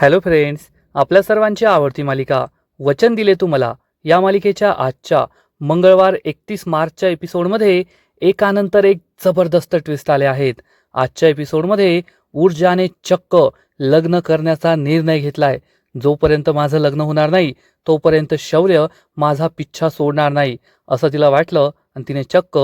Hello friends, आपल्या सर्वांची आवडती मालिका वचन दिले तू मला या मालिकेच्या आजच्या मंगळवार 31 मार्चच्या एपिसोडमध्ये एकानंतर एक जबरदस्त ट्विस्ट आले आहेत. आजच्या एपिसोडमध्ये ऊर्जाने चक्क लग्न करण्याचा निर्णय घेतलाय. जोपर्यंत माझं लग्न होणार नाही तोपर्यंत शौर्य माझा पिच्छा सोडणार नाही असं तिला वाटलं आणि तिने चक्क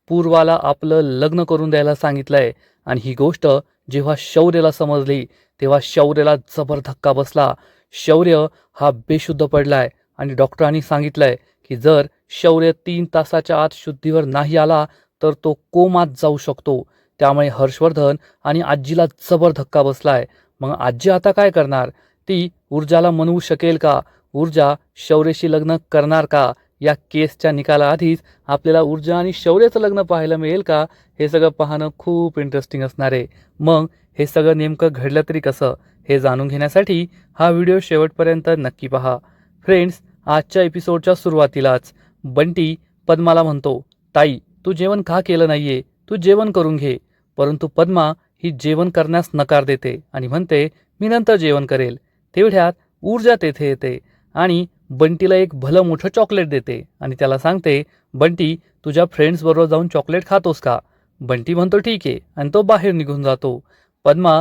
पूर्वाला आपलं लग्न करून द्यायला सांगितलंय. आणि ही गोष्ट जेव्हा शौर्यला समजली तेव्हा शौर्यला जबर धक्का बसला. शौर्य हा बेशुद्ध पडलाय आणि डॉक्टरांनी सांगितलंय की जर शौर्य 3 तासाच्या आत शुद्धीवर नाही आला तर तो कोमात जाऊ शकतो. त्यामुळे हर्षवर्धन आणि आजीला जबर धक्का बसलाय. मग आजी आता काय करणार? ती ऊर्जाला मनवू शकेल का? ऊर्जा शौर्यशी लग्न करणार का? या केसच्या निकालाआधीच आपल्याला ऊर्जा आणि शौर्याचं लग्न पाहायला मिळेल का? हे सगळं पाहणं खूप इंटरेस्टिंग असणार आहे. मग हे सगळं नेमकं घडलं तरी कसं हे जाणून घेण्यासाठी हा व्हिडिओ शेवटपर्यंत नक्की पहा. फ्रेंड्स, आजच्या एपिसोडच्या सुरुवातीलाच बंटी पद्माला म्हणतो, ताई तू जेवण का केलं नाहीये? तू जेवण करून घे. परंतु पद्मा ही जेवण करण्यास नकार देते आणि म्हणते मी नंतर जेवण करेल. तेवढ्यात ऊर्जा तेथे येते आणि बंटीला एक भलं मोठं चॉकलेट देते आणि त्याला सांगते, बंटी तुझ्या फ्रेंड्सबरोबर जाऊन चॉकलेट खातोस का? बंटी म्हणतो ठीक आहे आणि तो बाहेर निघून जातो. पद्मा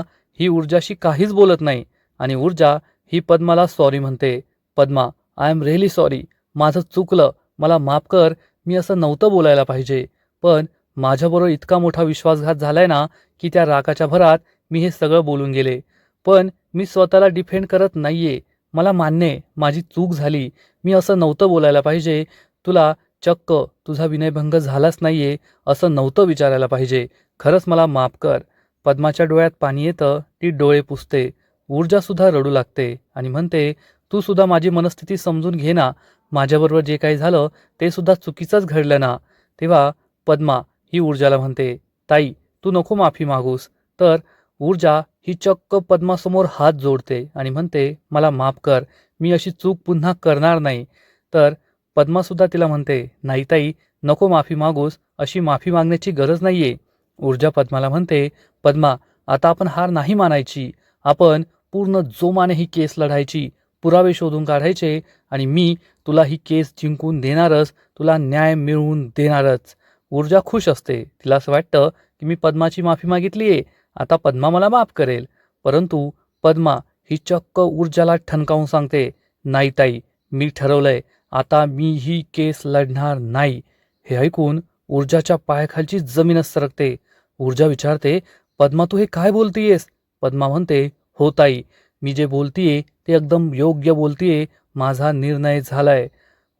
ही ऊर्जाशी काहीच बोलत नाही आणि ऊर्जा ही पद्माला सॉरी म्हणते. Padma, I am really sorry. माझं चुकलं, मला माफ कर. मी असं नव्हतं बोलायला पाहिजे. पण माझ्याबरोबर इतका मोठा विश्वासघात झालाय ना की त्या रागाच्या भरात मी हे सगळं बोलून गेले. पण मी स्वतःला डिफेंड करत नाहीये. मला मान्य आहे माझी चूक झाली. मी असं नव्हतं बोलायला पाहिजे. तुला चक्क तुझा विनयभंग झालाच नाहीये असं नव्हतं विचारायला पाहिजे. खरंच मला माफ कर. पद्माच्या डोळ्यात पाणी येतं. ती डोळे पुसते. ऊर्जासुद्धा रडू लागते आणि म्हणते, तू सुद्धा माझी मनस्थिती समजून घे ना. माझ्याबरोबर जे काही झालं ते सुद्धा चुकीचंच घडलं ना. तेव्हा पद्मा ही ऊर्जाला म्हणते, ताई तू नको माफी मागूस. तर ऊर्जा ही चक्क पद्मासमोर हात जोडते आणि म्हणते, मला माफ कर. मी अशी चूक पुन्हा करणार नाही. तर पद्मासुद्धा तिला म्हणते, नाही ताई नको माफी मागूस. अशी माफी मागण्याची गरज नाहीये. ऊर्जा पद्माला म्हणते, पद्मा आता आपण हार नाही मानायची. आपण पूर्ण जोमाने ही केस लढायची. पुरावे शोधून काढायचे आणि मी तुला ही केस जिंकून देणारच. तुला न्याय मिळवून देणारच. ऊर्जा खुश असते. तिला असं वाटतं की मी पद्माची माफी मागितली आहे. आता पद्मा मला माफ करेल. परंतु पद्मा ही चक्क ऊर्जाला ठणकावून सांगते, नाही ताई मी ठरवलंय. आता मी ही केस लढणार नाही. हे ऐकून ऊर्जाच्या पायाखालची जमीनच सरकते. ऊर्जा विचारते, पद्मा तू हे काय बोलतीयेस? पद्मा म्हणते, हो ताई मी जे बोलतीये ते एकदम योग्य बोलतीये. माझा निर्णय झालाय.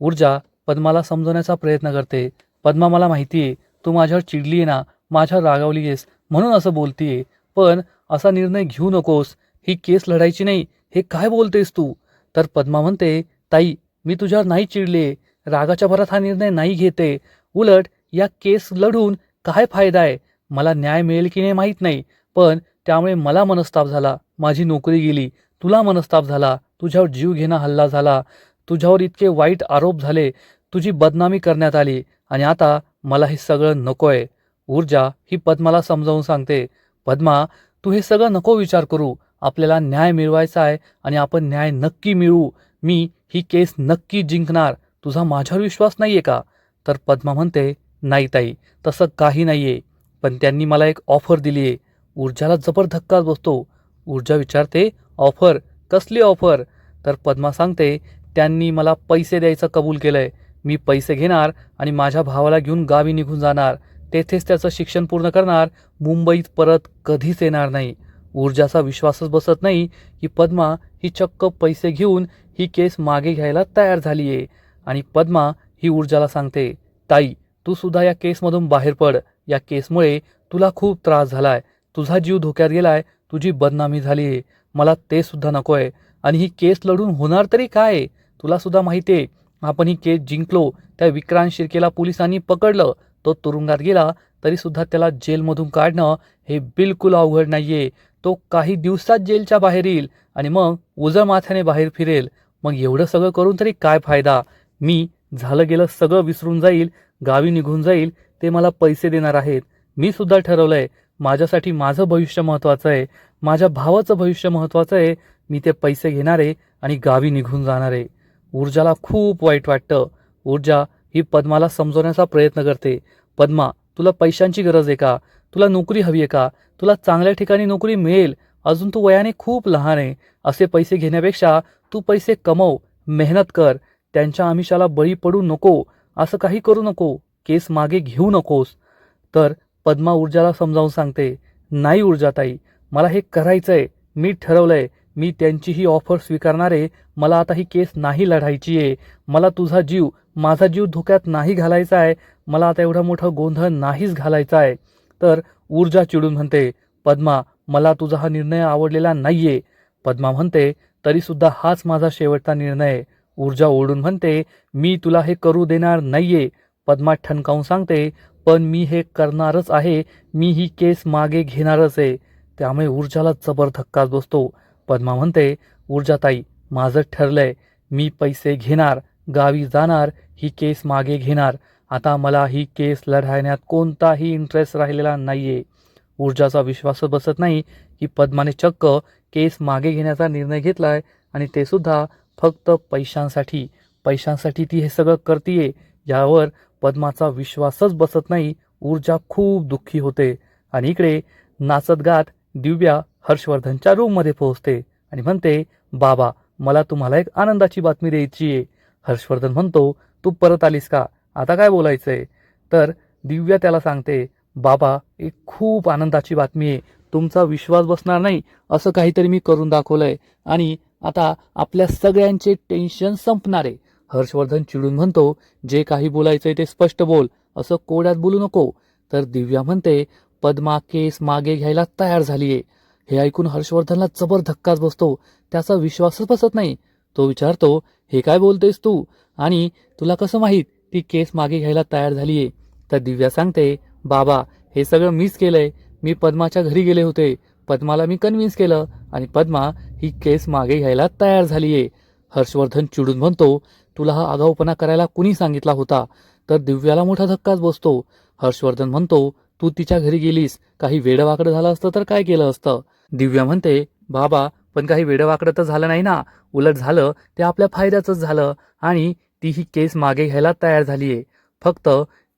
ऊर्जा पद्माला समजवण्याचा प्रयत्न करते. पद्मा मला माहितीये तू माझ्यावर चिडलीये ना, माझ्यावर रागावलीयेस म्हणून असं बोलतीये. पण असा निर्णय घेऊ नकोस. ही केस लढायची नाही. हे काय बोलतेस तू? तर पद्मा म्हणते, ताई मी तुझ्यावर नाही चिडले. रागाच्या भरात हा निर्णय नाही घेते. उलट या केस लढून काय फायदा आहे? मला न्याय मिळेल की नाही माहीत नाही. पण त्यामुळे मला मनस्ताप झाला. माझी नोकरी गेली. तुला मनस्ताप झाला. तुझ्यावर जीवघेणा हल्ला झाला. तुझ्यावर इतके वाईट आरोप झाले. तुझी बदनामी करण्यात आली आणि आता मला हे सगळं नकोय. ऊर्जा ही पद्माला समजावून सांगते, पद्मा तू हे सगळं नको विचार करू. आपल्याला न्याय मिळवायचा आहे आणि आपण न्याय नक्की मिळवू. मी ही केस नक्की जिंकणार. तुझा माझ्यावर विश्वास नाहीये का? तर पद्मा म्हणते, नाही ताई तसं काही नाहीये. पण त्यांनी मला एक ऑफर दिली आहे. ऊर्जाला जबर धक्का बसतो. ऊर्जा विचारते, ऑफर? कसली ऑफर? तर पद्मा सांगते, त्यांनी मला पैसे द्यायचं कबूल केलंय. मी पैसे घेणार आणि माझ्या भावाला घेऊन गावी निघून जाणार. तेथेच त्याचं शिक्षण पूर्ण करणार. मुंबईत परत कधीच येणार नाही. ऊर्जाचा विश्वासच बसत नाही की पद्मा ही चक्क पैसे घेऊन ही केस मागे घ्यायला तयार झालीये. आणि पद्मा ही ऊर्जाला सांगते, ताई तू सुद्धा या केसमधून बाहेर पड. या केसमुळे तुला खूप त्रास झालाय. तुझा जीव धोक्यात गेलाय. तुझी बदनामी झालीये. मला ते सुद्धा नकोय. आणि ही केस लढून होणार तरी काय? तुला सुद्धा माहिती आहे आपण ही केस जिंकलो. त्या विक्रांत शिर्केला पोलिसांनी पकडलं. तो तुरुंगात गेला तरी सुद्धा त्याला जेलमधून काढणं हे बिलकुल अवघड नाहीये. तो काही दिवसात जेलच्या बाहेर येईल आणि मग उजळ माथ्याने बाहेर फिरेल. मग एवढं सगळं करून तरी काय फायदा? मी झालं गेलं सगळं विसरून जाईल. गावी निघून जाईल. ते मला पैसे देणार आहेत. मी सुद्धा ठरवलंय माझ्यासाठी माझं भविष्य महत्त्वाचं आहे. माझ्या भावाचं भविष्य महत्त्वाचं आहे. मी ते पैसे घेणारे आणि गावी निघून जाणारे. ऊर्जाला खूप वाईट वाटतं. ऊर्जा ही पद्माला समजवण्याचा प्रयत्न करते. पद्मा, तुला पैशांची गरज आहे का? तुला नोकरी हवी आहे का? तुला चांगल्या ठिकाणी नोकरी मिळेल. अजून तू वयाने खूप लहान आहे. असे पैसे घेण्यापेक्षा तू पैसे कमव, मेहनत कर. त्यांच्या आमिषाला बळी पडू नको. असं काही करू नको. केस मागे घेऊ नकोस. तर पद्मा ऊर्जाला समजावून सांगते, नाही ऊर्जाताई, मला हे करायचंय. मी ठरवलंय. मी त्यांची ही ऑफर स्वीकारणार आहे. मला आता ही केस नाही लढायची आहे. मला तुझा जीव, माझा जीव धोक्यात नाही घालायचा आहे. मला आता एवढा मोठा गोंधळ नाहीच घालायचा आहे. तर ऊर्जा चिडून म्हणते, पद्मा, मला तुझा हा निर्णय आवडलेला नाहीये. पद्मा म्हणते, तरी सुद्धा हाच माझा शेवटचा निर्णय आहे. ऊर्जा ओरडून म्हणते, मी तुला हे करू देणार नाहीये. पद्मा ठणकावून सांगते, पण मी हे करणारच आहे. मी ही केस मागे घेणारच आहे. त्यामुळे ऊर्जाला जबर धक्काच बसतो. पद्मा म्हणते, ऊर्जाताई, माझं ठरलंय. मी पैसे घेणार, गावी जाणार, ही केस मागे घेणार. आता मला ही केस लढवण्यात कोणताही इंटरेस्ट राहिलेला नाहीये. ऊर्जाचा विश्वास बसत नाही की पद्माने चक्क केस मागे घेण्याचा निर्णय घेतलाय आणि ते सुद्धा फक्त पैशांसाठी. पैशांसाठी ती हे सगळं करतीये यावर पद्माचा विश्वासच बसत नाही. ऊर्जा खूप दुःखी होते आणि इकडे नाचत गात दिव्या हर्षवर्धनच्या रूममध्ये पोहोचते आणि म्हणते, बाबा, मला तुम्हाला एक आनंदाची बातमी द्यायची आहे. हर्षवर्धन म्हणतो, तू परत आलीस का? आता काय बोलायचंय? तर दिव्या त्याला सांगते, बाबा, एक खूप आनंदाची बातमी आहे. तुमचा विश्वास बसणार नाही असं काहीतरी मी करून दाखवलंय आणि आता आपल्या सगळ्यांचे टेन्शन संपणार आहे. हर्षवर्धन चिडून म्हणतो, जे काही बोलायचंय ते स्पष्ट बोल, असं कोड्यात बोलू नको. तर दिव्या म्हणते, पद्मा केस मागे घ्यायला तयार झालीये. हे ऐकून हर्षवर्धनला जबर धक्काच बसतो. त्याचा विश्वासच बसत नाही. तो विचारतो, हे काय बोलतेस तू? आणि तुला कसं माहीत ती केस मागे घ्यायला तयार झालीये? तर दिव्या सांगते, बाबा, हे सगळं मीच केलंय. मी पद्माच्या घरी गेले होते. पद्माला मी कन्व्हिन्स केलं आणि पद्मा ही केस मागे घ्यायला तयार झालीये. हर्षवर्धन चिडून म्हणतो, तुला हा आगाऊपणा करायला कुणी सांगितला होता? तर दिव्याला मोठा धक्काच बसतो. हर्षवर्धन म्हणतो, तू तिच्या घरी गेलीस, काही वेडवाकडं झालं असतं तर काय केलं असतं? दिव्या म्हणते, बाबा, पण काही वेडवाकडं तर झालं नाही ना. उलट झालं ते आपल्या फायद्याचंच झालं आणि ती ही केस मागे घ्यायला तयार झालीये. फक्त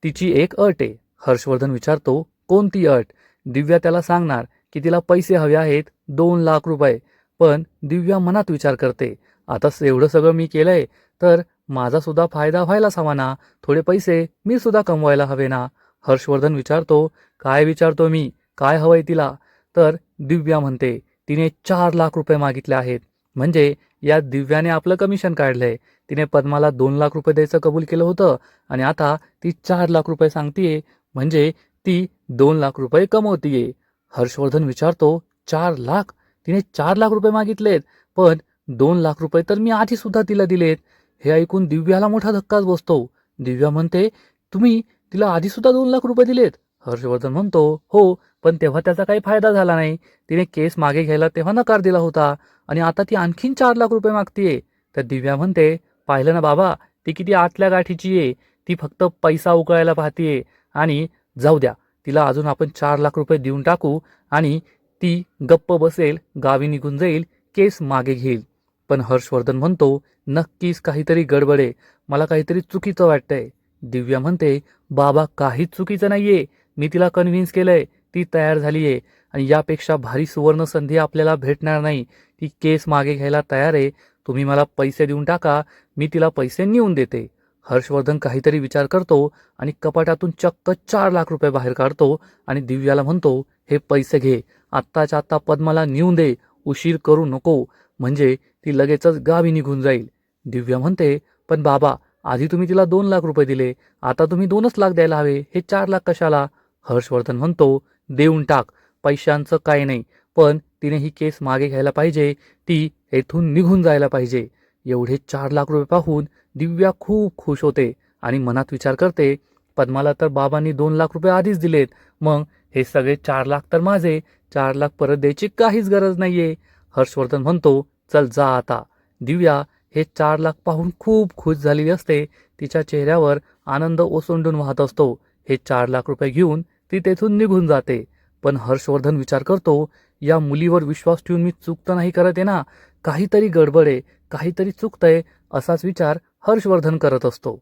तिची एक अट आहे. हर्षवर्धन विचारतो, कोणती अट? दिव्या त्याला सांगणार की तिला पैसे हवे आहेत, 2 लाख रुपये. पण दिव्या मनात विचार करते, आता एवढं सगळं मी केलंय तर माझा सुद्धा फायदा व्हायलाच हवा ना. थोडे पैसे मी सुद्धा कमवायला हवे ना. हर्षवर्धन विचारतो, काय विचारतो मी? काय हवंय तिला? तर दिव्या म्हणते, तिने 4 लाख रुपये मागितले आहेत. म्हणजे या दिव्याने आपलं कमिशन काढलंय. तिने पद्माला 2 लाख रुपये द्यायचं कबूल केलं होतं आणि आता ती 4 लाख रुपये सांगतीये. म्हणजे ती 2 लाख रुपये कमवतीये. हर्षवर्धन विचारतो, 4 लाख? तिने 4 लाख रुपये मागितलेत, पण 2 लाख रुपये तर मी आधी सुद्धा तिला दिलेत. हे ऐकून दिव्याला मोठा धक्काच बसतो. दिव्या म्हणते, तुम्ही तिला आधी सुद्धा 2 लाख रुपये दिलेत? हर्षवर्धन म्हणतो, हो, पण तेव्हा त्याचा काही फायदा झाला नाही. तिने केस मागे घ्यायला तेव्हा नकार दिला होता आणि आता ती आणखीन 4 लाख रुपये मागतीये. तर दिव्या म्हणते, पाहिलं ना बाबा, ती किती आतल्या गाठीची आहे. ती फक्त पैसा उकळायला पाहतीये आणि जाऊ द्या, तिला अजून आपण 4 लाख रुपये देऊन टाकू आणि ती गप्प बसेल, गावी निघून जाईल, केस मागे घेईल. पण हर्षवर्धन म्हणतो, नक्कीच काहीतरी गडबड आहे. मला काहीतरी चुकीचं वाटतंय. दिव्या म्हणते, बाबा, काहीच चुकीचं नाहीये. मी तिला कन्व्हिन्स केलंय. ती तयार झालीये आणि यापेक्षा भारी सुवर्ण संधी आपल्याला भेटणार नाही. ती केस मागे घ्यायला तयार आहे. तुम्ही मला पैसे देऊन टाका, मी तिला पैसे नेऊन देते. हर्षवर्धन काहीतरी विचार करतो आणि कपाटातून चक्क 4 लाख रुपये बाहेर काढतो आणि दिव्याला म्हणतो, हे पैसे घे. आत्ताच्या आत्ता पद्माला नेऊन दे. उशीर करू नको, म्हणजे ती लगेचच गावी निघून जाईल. दिव्या म्हणते, पण बाबा, आधी तुम्ही तिला 2 लाख रुपये दिले. आता तुम्ही 2च लाख द्यायला हवे. हे 4 लाख कशाला? हर्षवर्धन म्हणतो, देऊन टाक. पैशांचं काही नाही, पण तिने ही केस मागे घ्यायला पाहिजे. ती येथून निघून जायला पाहिजे. एवढे 4 लाख रुपये पाहून दिव्या खूप खुश होते आणि मनात विचार करते, पद्माला तर बाबांनी 2 लाख रुपये आधीच दिलेत. मग हे सगळे 4 लाख तर माझे. 4 लाख परत द्यायची काहीच गरज नाहीये. हर्षवर्धन म्हणतो, चल जा आता. दिव्या हे 4 लाख पाहून खूप खुश झालेली असते. तिच्या चेहऱ्यावर आनंद ओसंडून वाहत असतो. हे 4 लाख रुपये घेऊन ती तेथून निघून जाते. पण हर्षवर्धन विचार करतो, या मुलीवर विश्वास ठेवून मी चूक तर नाही करत आहे ना. काहीतरी गडबड आहे, काहीतरी चुकतंय असाच विचार हर्षवर्धन करत असतो.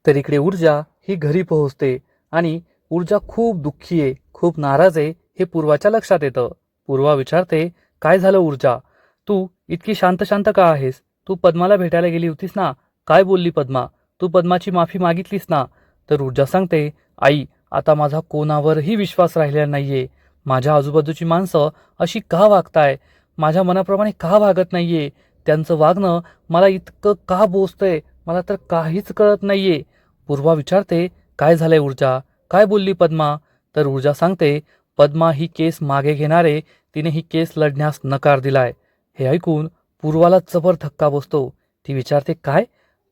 तर इकडे ऊर्जा ही घरी पोहोचते आणि ऊर्जा खूप दुःखी आहे, खूप नाराज आहे हे पूर्वाच्या लक्षात येतं. पूर्वा विचारते, काय झालं ऊर्जा? तू इतकी शांत शांत का आहेस? तू पद्माला भेटायला गेली होतीस ना? काय बोलली पद्मा? तू पद्माची माफी मागितलीस ना? तर ऊर्जा सांगते, आई, आता माझा कोणावरही विश्वास राहिलेला नाहीये. माझ्या आजूबाजूची माणसं अशी का वागताय? माझ्या मनाप्रमाणे का वागत नाहीये? त्यांचं वागणं मला इतकं का बोचतंय? मला तर काहीच कळत नाहीये. पूर्वा विचारते, काय झालंय ऊर्जा? काय बोलली पद्मा? तर ऊर्जा सांगते, पद्मा ही केस मागे घेणारे, तिने ही केस लढण्यास नकार दिलाय. हे ऐकून पूर्वाला जबर धक्का बसतो. ती विचारते, काय?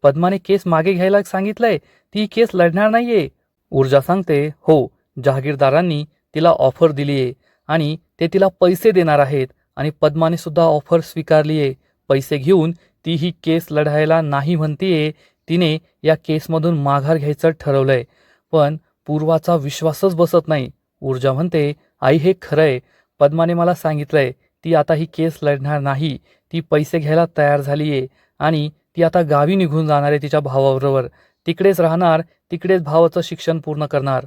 पद्माने केस मागे घ्यायला सांगितलंय? ती ही केस लढणार नाहीये? ऊर्जा सांगते, हो, जहागीरदारांनी तिला ऑफर दिलीये आणि ते तिला पैसे देणार आहेत आणि पद्माने सुद्धा ऑफर स्वीकारलीये. पैसे घेऊन ती ही केस लढायला नाही म्हणतीये. तिने या केसमधून माघार घ्यायचं ठरवलंय. पण पूर्वाचा विश्वासच बसत नाही. ऊर्जा म्हणते, आई, हे खरंय. पद्माने मला सांगितलंय ती आता ही केस लढणार नाही. ती पैसे घ्यायला तयार झालीये आणि ती आता गावी निघून जाणार आहे तिच्या भावाबरोबर. तिकडेच राहणार, तिकडेच भावाचं शिक्षण पूर्ण करणार.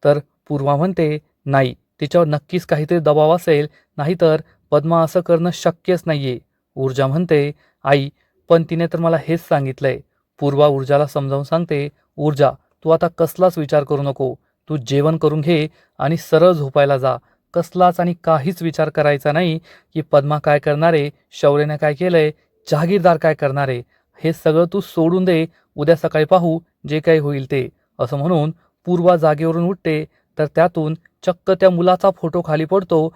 तर पूर्वा म्हणते, नाही, तिच्यावर नक्कीच काहीतरी दबाव असेल, नाहीतर पद्मा असं करणं शक्यच नाहीये. ऊर्जा म्हणते, आई, पण तिने तर मला हेच सांगितलंय. पूर्वा ऊर्जाला समजावून सांगते, ऊर्जा, तू आता कसलाच विचार करू नको. तू जेवण करून घे आणि सरळ झोपायला जा. कसलाच आणि काहीच विचार करायचा नाही की पद्मा काय करणार आहे, शौर्यने काय केलंय, जहागीरदार काय करणार आहे. हे सगळं तू सोडून दे. उद्या सकाळी पाहू जे काही होईल ते. असं म्हणून पूर्वा जागेवरून उठते. तर त्यातून चक्क त्या मुलाचा फोटो खाली पडतो,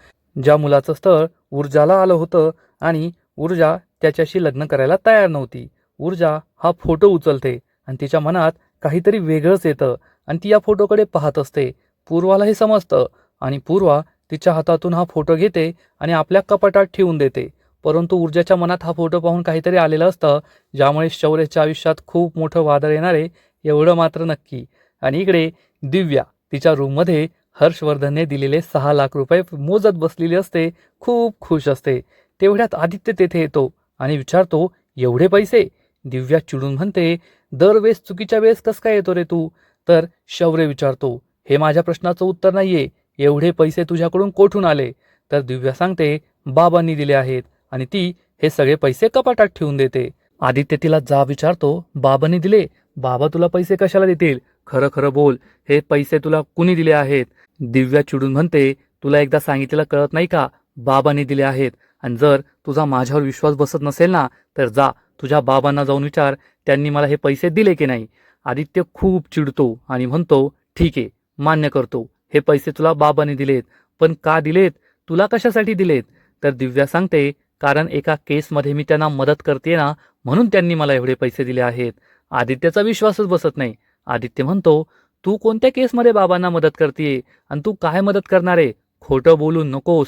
ज्या मुलाचं स्थळ ऊर्जाला आलं होतं आणि ऊर्जा त्याच्याशी लग्न करायला तयार नव्हती. ऊर्जा हा फोटो उचलते आणि तिच्या मनात काहीतरी वेगळंच येतं आणि ती या फोटोकडे पाहत असते. पूर्वाला हे समजतं आणि पूर्वा तिच्या हातातून हा फोटो घेते आणि आपल्या कपाटात ठेवून देते. परंतु ऊर्जाच्या मनात हा फोटो पाहून काहीतरी आलेलं असतं, ज्यामुळे शौर्याच्या आयुष्यात खूप मोठं वादळ येणार आहे एवढं मात्र नक्की. आणि इकडे दिव्या तिच्या रूममध्ये हर्षवर्धनने दिलेले 6 लाख रुपये मोजत बसलेली असते, खूप खुश असते. तेवढ्यात आदित्य तेथे येतो आणि विचारतो, एवढे पैसे? दिव्या चिडून म्हणते, दरवेळेस चुकीच्या वेळेस कस काय येतो रे तू? तर शौर्य विचारतो, हे माझ्या प्रश्नाचं उत्तर नाहीये, एवढे पैसे तुझ्याकडून कोठून आले? तर दिव्या सांगते, बाबांनी दिले आहेत आणि ती हे सगळे पैसे कपाटात ठेवून देते. आदित्य तिला जाब विचारतो, बाबांनी दिले? बाबा तुला पैसे कशाला देतील? खरं खरं बोल, हे पैसे तुला कुणी दिले आहेत? दिव्या चिडून म्हणते, तुला एकदा सांगितलेलं कळत नाही का? बाबांनी दिले आहेत. आणि जर तुझा माझ्यावर विश्वास बसत नसेल ना, तर जा तुझ्या बाबांना जाऊन विचार, त्यांनी मला हे पैसे दिले की नाही. आदित्य खूप चिडतो आणि म्हणतो, ठीक आहे, मान्य करतो, हे पैसे तुला बाबांनी दिलेत. पण का दिलेत? तुला कशासाठी दिलेत? तर दिव्या सांगते, कारण एका केसमध्ये मी त्यांना मदत करते ना, म्हणून त्यांनी मला एवढे पैसे दिले आहेत. आदित्यचा विश्वासच बसत नाही. आदित्य म्हणतो, तू कोणत्या केसमध्ये बाबांना मदत करतेय आणि तू काय मदत करणार आहे? खोटं बोलू नकोस.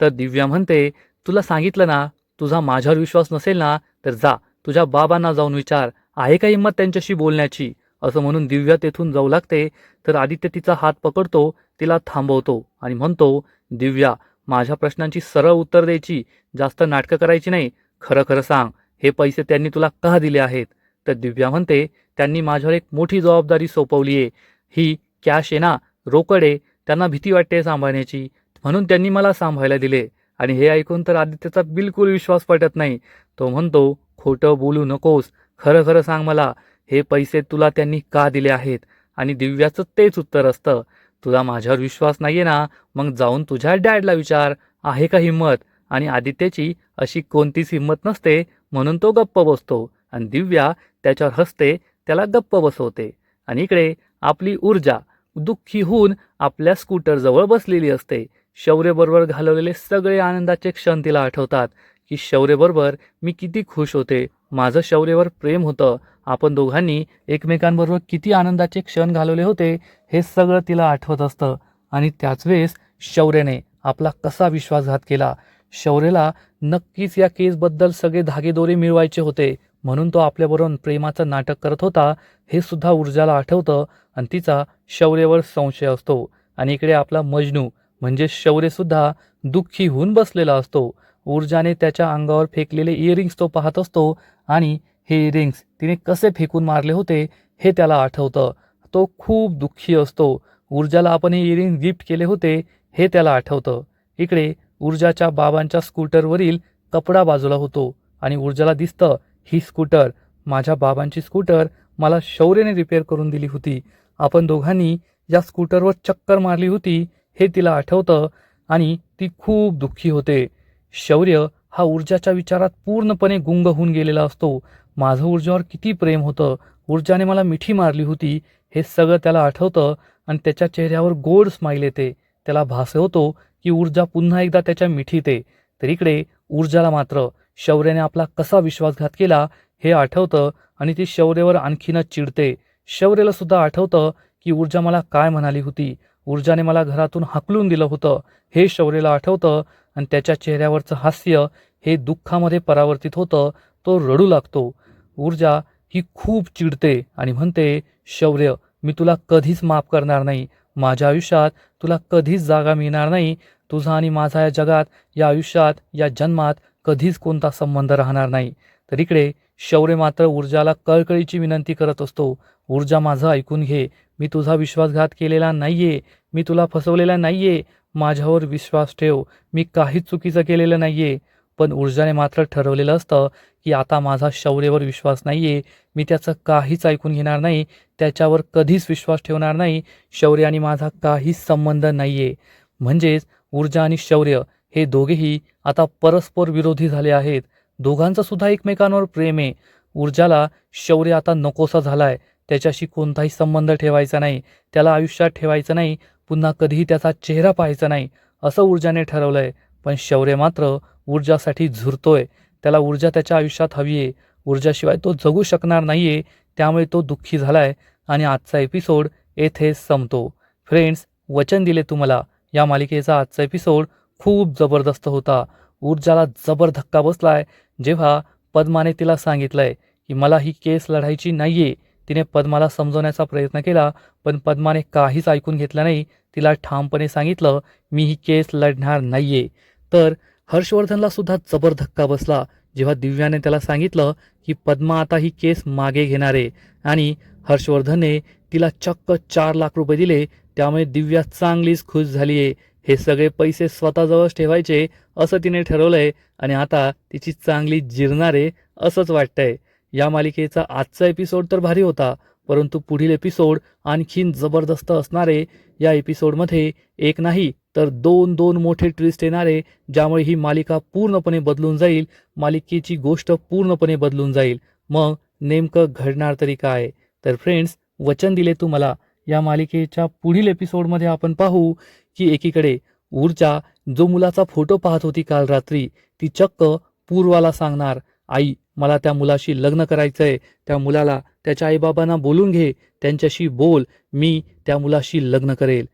तर दिव्या म्हणते, तुला सांगितलं ना, तुझा माझ्यावर विश्वास नसेल ना, तर जा तुझ्या बाबांना जाऊन विचार, आहे का हिंमत त्यांच्याशी बोलण्याची? असं म्हणून दिव्या तेथून जाऊ लागते. तर आदित्य तिचा हात पकडतो, तिला थांबवतो आणि म्हणतो, दिव्या, माझ्या प्रश्नांची सरळ उत्तर द्यायची, जास्त नाटकं करायची नाही. खरं खरं सांग, हे पैसे त्यांनी तुला का दिले आहेत? तर दिव्या म्हणते, त्यांनी माझ्यावर एक मोठी जबाबदारी सोपवली आहे. ही कॅश आहे ना, रोकड आहे, त्यांना भीती वाटते सांभाळण्याची, म्हणून त्यांनी मला सांभाळायला दिले. आणि हे ऐकून तर आदित्यचा बिलकुल विश्वास पटत नाही. तो म्हणतो, खोटं बोलू नकोस, खरं खरं सांग मला, हे पैसे तुला त्यांनी का दिले आहेत? आणि दिव्याचं तेच उत्तर असतं, तुला माझ्यावर विश्वास नाहीये ना, मग जाऊन तुझ्या डॅडला विचार, आहे का हिंमत? आणि आदित्यची अशी कोणतीच हिंमत नसते, म्हणून तो गप्प बसतो आणि दिव्या त्याच्यावर हसते, त्याला गप्प बसवते. आणि इकडे आपली ऊर्जा दुःखी होऊन आपल्या स्कूटरजवळ बसलेली असते. शौर्यबरोबर घालवलेले सगळे आनंदाचे क्षण तिला आठवतात, की शौर्यबरोबर मी किती खुश होते, माझं शौर्यवर प्रेम होतं, आपण दोघांनी एकमेकांबरोबर किती आनंदाचे क्षण घालवले होते, हे सगळं तिला आठवत असतं. आणि त्याच वेळेस शौर्याने आपला कसा विश्वासघात केला. शौर्यला नक्कीच या केसबद्दल सगळे धागेदोरे मिळवायचे होते, म्हणून तो आपल्याबरोबर प्रेमाचं नाटक करत होता, हे सुद्धा ऊर्जाला आठवतं आणि तिचा शौर्यावर संशय असतो. आणि इकडे आपला मजनू म्हणजे शौर्य सुद्धा दुःखी होऊन बसलेला असतो. ऊर्जाने त्याच्या अंगावर फेकलेले इयरिंग्स तो पाहत असतो आणि हे इयरिंग्स तिने कसे फेकून मारले होते हे त्याला आठवतं. तो खूप दुःखी असतो. ऊर्जाला आपण हे इयरिंग्स गिफ्ट केले होते हे त्याला आठवतं. इकडे ऊर्जाच्या बाबांच्या स्कूटरवरील कपडा बाजूला होतो आणि ऊर्जाला दिसतं ही स्कूटर, माझ्या बाबांची स्कूटर मला शौर्यने रिपेअर करून दिली होती. आपण दोघांनी या स्कूटरवर चक्कर मारली होती हे तिला आठवतं आणि ती खूप दुःखी होते. शौर्य हा ऊर्जाच्या विचारात पूर्णपणे गुंग होऊन गेलेला असतो. माझं ऊर्जावर किती प्रेम होतं, ऊर्जाने मला मिठी मारली होती हे सगळं त्याला आठवतं आणि त्याच्या चेहऱ्यावर गोड स्माईल येते. त्याला भास होतो की ऊर्जा पुन्हा एकदा त्याच्या मिठीत आहे. तर इकडे ऊर्जाला मात्र शौर्याने आपला कसा विश्वासघात केला हे आठवतं आणि ती शौर्यावर आणखीनच चिडते. शौर्याला सुद्धा आठवतं की ऊर्जा मला काय म्हणाली होती, ऊर्जाने मला घरातून हाकलून दिलं होतं हे शौर्याला आठवतं आणि त्याच्या चेहऱ्यावरचं हास्य हे दुःखामध्ये परावर्तित होतं. तो रडू लागतो. ऊर्जा ही खूप चिडते आणि म्हणते, शौर्य मी तुला कधीच माफ करणार नाही. माझ्या आयुष्यात तुला कधीच जागा मिळणार नाही. तुझा आणि माझा या जगात, या आयुष्यात, या जन्मात कधीच कोणता संबंध राहणार नाही. तर इकडे शौर्य मात्र ऊर्जाला कळकळीची विनंती करत असतो. ऊर्जा माझं ऐकून घे, मी तुझा विश्वासघात केलेला नाहीये, मी तुला फसवलेला नाहीये, माझ्यावर विश्वास ठेव, मी काहीच चुकीचं केलेलं नाहीये. पण ऊर्जाने मात्र ठरवलेलं असतं की आता माझा शौर्यावर विश्वास नाहीये, मी त्याचं काहीच ऐकून घेणार नाही, त्याच्यावर कधीच विश्वास ठेवणार नाही. शौर्य आणि माझा काहीच संबंध नाहीये. म्हणजेच ऊर्जा आणि शौर्य हे दोघेही आता परस्पर विरोधी झाले आहेत. दोघांचं सुद्धा एकमेकांवर प्रेम आहे. ऊर्जाला शौर्य आता नकोसा झालाय, त्याच्याशी कोणताही संबंध ठेवायचा नाही, त्याला आयुष्यात ठेवायचं नाही, पुन्हा कधीही त्याचा चेहरा पाहायचा नाही असं ऊर्जाने ठरवलंय. पण शौर्य मात्र ऊर्जासाठी झुरतोय. त्याला ऊर्जा त्याच्या आयुष्यात हवी आहे, ऊर्जाशिवाय तो जगू शकणार नाहीये. त्यामुळे तो दुःखी झालाय आणि आजचा एपिसोड येथेच संपतो. फ्रेंड्स, वचन दिले तुम्हाला या मालिकेचा आजचा एपिसोड खूप जबरदस्त होता. ऊर्जाला जबर धक्का बसलाय जेव्हा पद्माने तिला सांगितलंय की मला ही केस लढायची नाहीये. तिने पद्माला समजवण्याचा प्रयत्न केला पण पद्माने काहीच ऐकून घेतलं नाही. तिला ठामपणे सांगितलं मी ही केस लढणार नाहीये. तर हर्षवर्धनला सुद्धा जबर धक्का बसला जेव्हा दिव्याने त्याला सांगितलं की पद्मा आता ही केस मागे घेणार आहे आणि हर्षवर्धनने तिला चक्क 4 लाख रुपये दिले. त्यामुळे दिव्या चांगलीच खुश झालीये. हे सगळे पैसे स्वतःजवळच ठेवायचे असं तिने ठरवलंय आणि आता तिची चांगली जिरणारे असंच वाटतंय. या मालिकेचा आजचा एपिसोड तर भारी होता, परंतु पुढील एपिसोड आणखीन जबरदस्त असणारे. या एपिसोडमध्ये एक नाही तर दोन मोठे ट्विस्ट येणारे, ज्यामुळे ही मालिका पूर्णपणे बदलून जाईल. मालिकेची गोष्ट पूर्णपणे बदलून जाईल. मग नेमकं घडणार तरी काय? तर फ्रेंड्स, वचन दिले तुम्हाला या मालिकेच्या पुढील एपिसोडमध्ये आपण पाहू की एकीकडे ऊर्जा जो मुलाचा फोटो पाहत होती काल रात्री, ती चक्क पूर्वाला सांगणार, आई मला त्या मुलाशी लग्न करायचंय, त्या मुलाला त्याच्या आईबाबांना बोलून घे, त्यांच्याशी बोल, मी त्या मुलाशी लग्न करेल.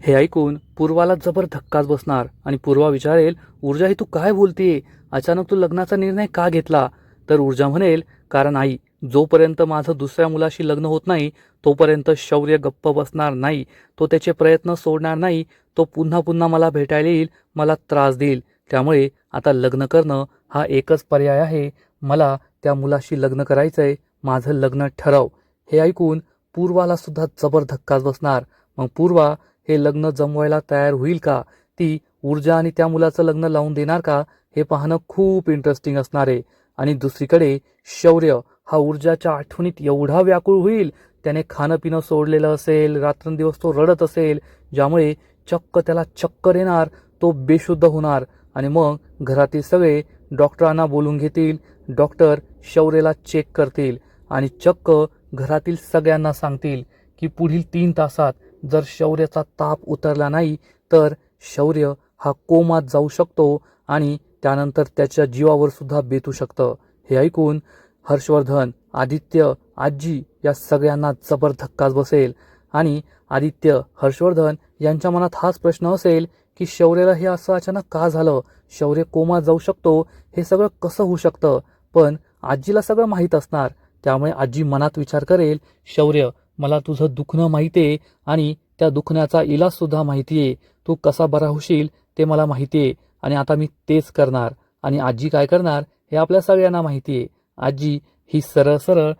हे ऐकून पूर्वाला जबर धक्काच बसणार आणि पूर्वा विचारेल, ऊर्जा ही तू काय बोलतेय, अचानक तू लग्नाचा निर्णय का घेतला? तर ऊर्जा म्हणेल, कारण आई जोपर्यंत माझं दुसऱ्या मुलाशी लग्न होत नाही तोपर्यंत शौर्य गप्प बसणार नाही, तो त्याचे प्रयत्न सोडणार नाही, तो पुन्हा पुन्हा मला भेटायला येईल, मला त्रास देईल. त्यामुळे आता लग्न करणं हा एकच पर्याय आहे, मला त्या मुलाशी लग्न करायचंय, माझं लग्न ठरव. हे ऐकून पूर्वाला सुद्धा जबर धक्काच बसणार. मग पूर्वा हे लग्न जमवायला तयार होईल का? ती ऊर्जा आणि त्या मुलाचं लग्न लावून देणार का? हे पाहणं खूप इंटरेस्टिंग असणार आहे. आणि दुसरीकडे शौर्य हा ऊर्जाच्या आठवणीत एवढा व्याकुळ होईल, त्याने खाणं पिणं सोडलेलं असेल, रात्रंदिवस तो रडत असेल, ज्यामुळे चक्क त्याला चक्कर येणार, तो बेशुद्ध होणार आणि मग घरातील सगळे डॉक्टरांना बोलून घेतील. डॉक्टर शौर्यला चेक करतील आणि चक्क घरातील सगळ्यांना सांगतील की पुढील 3 तासात जर शौर्याचा ताप उतरला नाही तर शौर्य हा कोमात जाऊ शकतो आणि त्यानंतर त्याच्या जीवावर सुद्धा बेतू शकतं. हे ऐकून हर्षवर्धन, आदित्य, आजी या सगळ्यांना जबर धक्काच बसेल आणि आदित्य, हर्षवर्धन यांच्या मनात हाच प्रश्न असेल की शौर्याला हे असं अचानक का झालं? शौर्य कोमात जाऊ शकतो, हे सगळं कसं होऊ शकतं? पण आजीला सगळं माहीत असणार. त्यामुळे आजी मनात विचार करेल, शौर्य मला तुझं दुखणं माहिती आहे आणि त्या दुखण्याचा इलाज सुद्धा माहिती आहे. तू कसा बरा होशील ते मला माहिती आहे आणि आता मी तेच करणार. आणि आजी काय करणार हे आपल्या सगळ्यांना माहिती आहे. आजी ही सरळ सरळ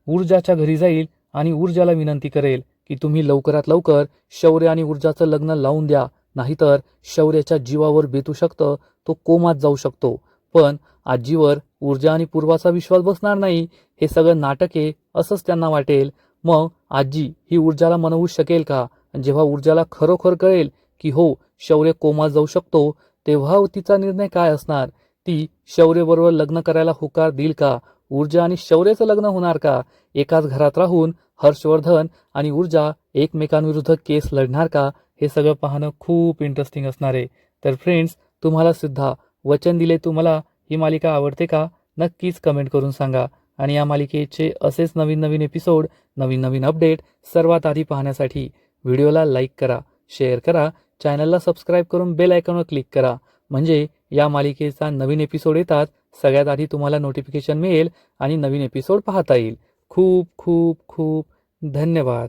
ऊर्जाच्या घरी जाईल आणि ऊर्जाला विनंती करेल की तुम्ही लवकरात लवकर शौर्य आणि ऊर्जाचं लग्न लावून द्या, नाहीतर शौर्याच्या जीवावर बेतू शकतं, तो कोमात जाऊ शकतो. पण आजीवर ऊर्जा आणि पूर्वाचा विश्वास बसणार नाही, हे सगळं नाटक आहे असंच त्यांना वाटेल. मग आजी ही ऊर्जाला मनवू शकेल का? जेव्हा ऊर्जाला खरोखर कळेल की हो शौर्य कोमात जाऊ शकतो, तेव्हा तिचा निर्णय काय असणार? ती शौर्यबरोबर लग्न करायला होकार देईल का? ऊर्जा आणि शौर्याचं लग्न होणार का? एकाच घरात राहून हर्षवर्धन आणि ऊर्जा एकमेकांविरुद्ध केस लढणार का? हे सगळं पाहणं खूप इंटरेस्टिंग असणार आहे. तर फ्रेंड्स, तुम्हाला सुद्धा वचन दिले तुम्हाला ही मालिका आवडते का? नक्कीच कमेंट करून सांगा. आणि या मालिकेचे असेच नवीन नवीन एपिसोड, नवीन नवीन अपडेट सर्वात आधी पाहण्यासाठी व्हिडिओला लाईक करा, शेअर करा, चॅनलला सबस्क्राईब करून बेल आयकॉनवर क्लिक करा. म्हणजे या मालिकेचा नवीन एपिसोड येतात सगळ्यात आधी तुम्हाला नोटिफिकेशन मिळेल आणि नवीन एपिसोड पाहता येईल. खूप खूप खूप धन्यवाद.